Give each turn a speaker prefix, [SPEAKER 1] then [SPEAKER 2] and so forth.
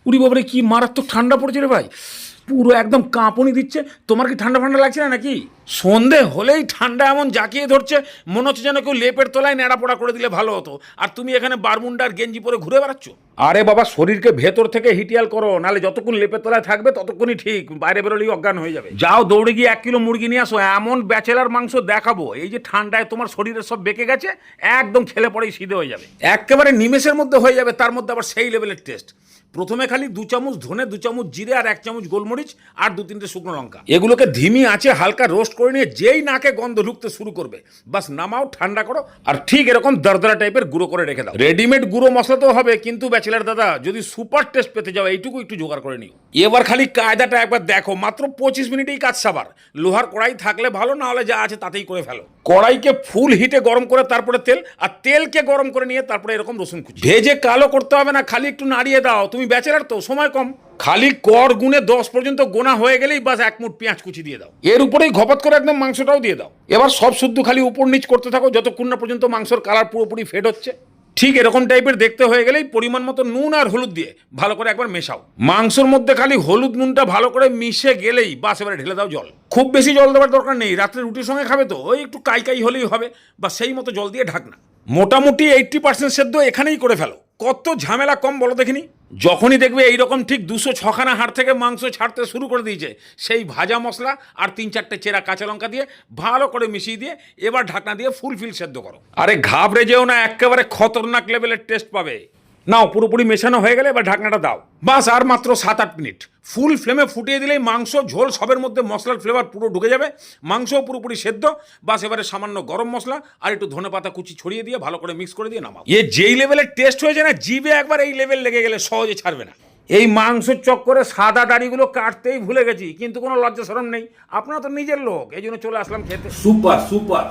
[SPEAKER 1] উরি বাবারে কি মারাত্মক ঠান্ডা পড়েছে রে ভাই, পুরো একদম কাঁপুনি দিচ্ছে। তোমার কি ঠান্ডা ঠান্ডা লাগছে না নাকি? সন্ধে হলেই ঠান্ডা এমন জাঁকিয়ে ধরছে, মনে হচ্ছে যেন কেউ লেপের তলায় ন্যাড়া পোড়া করে দিলে ভালো হতো, আর তুমি এখানে বারমুন্ডার গেঞ্জি পরে ঘুরে বেড়াচ্ছ। আরে বাবা, শরীরকে ভেতর থেকে হিটিয়াল করো, নাহলে যতক্ষণ লেপের তলায় থাকবে ততক্ষণই ঠিক, বাইরে বেরোলেই অজ্ঞান হয়ে যাবে। যাও দৌড়ে গিয়ে 1 কিলো মুরগি নিয়ে আসো, এমন ব্যাচেলার মাংস দেখাবো এই যে ঠান্ডায় তোমার শরীরের সব বেঁকে গেছে, একদম খেলে পরেই সিধে হয়ে যাবে, একেবারে নিমেষের মধ্যে হয়ে যাবে। তার মধ্যে আবার সেই লেভেলের টেস্ট। প্রথমে খালি 2 চামচ ধনে, 2 চামচ জিরে, আর 1 চামচ গোলমরিচ, আর 2-3টে শুকনো লঙ্কা, এগুলোকে ধিমি আঁচে হালকা রোস্ট করে নিয়ে যেই নাকে গন্ধ ঢুকতে শুরু করবে, বাস নামাও, ঠান্ডা করো, আর ঠিক এরকম দরদরা টাইপের গুঁড়ো করে রেখে দাও। রেডিমেড গুঁড়ো মশলা তো হবে, কিন্তু ব্যাচেলার দাদা যদি সুপার টেস্ট পেতে যাও এইটুকু একটু জোগাড় করে নিও। এবার খালি কায়দাটা একবার দেখো, মাত্র 25 মিনিটেই কাজ সাবার। লোহার কড়াই থাকলে ভালো, না হলে যা আছে তাতেই করে ফেলো। কড়াইকে ফুল হিটে গরম করে তারপরে তেল, আর তেলকে গরম করে নিয়ে তারপরে এরকম রসুন কুচি ভেজে কালো করতে হবে না, খালি একটু নাড়িয়ে দাও। তুমি ব্যাচেলার তো, সময় কম, খালি কর গুনে 10 পর্যন্ত গোনা হয়ে গেলেই বাস 1 মুঠ পেঁয়াজ কুচি দিয়ে দাও, এর উপরেই ঘপাত করে একদম মাংসটাও দিয়ে দাও। এবার সব শুদ্ধ খালি উপর নিচ করতে থাকো যতক্ষণ না পর্যন্ত মাংসর কালার পুরোপুরি ফেড হচ্ছে। ঠিক এরকম টাইপের দেখতে হয়ে গেলেই পরিমাণ মতো নুন আর হলুদ দিয়ে ভালো করে একবার মেশাও। মাংসর মধ্যে খালি হলুদ নুনটা ভালো করে মিশে গেলেই বাস এবারে ঢেলে দাও জল। খুব বেশি জল দেওয়ার দরকার নেই, রাত্রে রুটির সঙ্গে খাবে তো, ওই একটু কাই হলেই হবে, বা সেই মতো জল দিয়ে ঢাকনা। মোটামুটি 80% সেদ্ধ এখানেই করে ফেলো, কত ঝামেলা কম বলো দেখিনি। যখনই দেখবে এইরকম ঠিক 206খানা হাড় থেকে মাংস ছাড়তে শুরু করে দিয়েছে, সেই ভাজা মশলা আর 3-4টে চেরা কাঁচা লঙ্কা দিয়ে ভালো করে মিশিয়ে দিয়ে এবার ঢাকনা দিয়ে ফুলফিল সেদ্ধ করো। আরে ঘাবড়ে যেও না, একেবারে খতরনাক লেভেলের টেস্ট পাবে। নাও, পুরোপুরি মেশানো হয়ে গেলে এবার ঢাকনাটা দাও। বাস আর মাত্র 7-8 মিনিট ফুল ফ্লেমে ফুটিয়ে দিলেই মাংস ঝোল সবের মধ্যে মশলার ফ্লেভার পুরো ঢুকে যাবে, মাংসও পুরোপুরি সেদ্ধ। বাস এবারে সামান্য গরম মশলা আর একটু ধনেপাতা কুচি ছড়িয়ে দিয়ে ভালো করে মিক্স করে দিয়ে নামাও। যেই লেভেলের টেস্ট হয়েছে না, জিভে একবার এই লেভেল লেগে গেলে সহজে ছাড়বে না। এই মাংসের চক্করে সাদা দাড়িগুলো কাটতেই ভুলে গেছি, কিন্তু কোনো লজ্জা শরম নেই, আপনারা তো নিজের লোক, এই জন্য চলে আসলাম খেতে। Super super.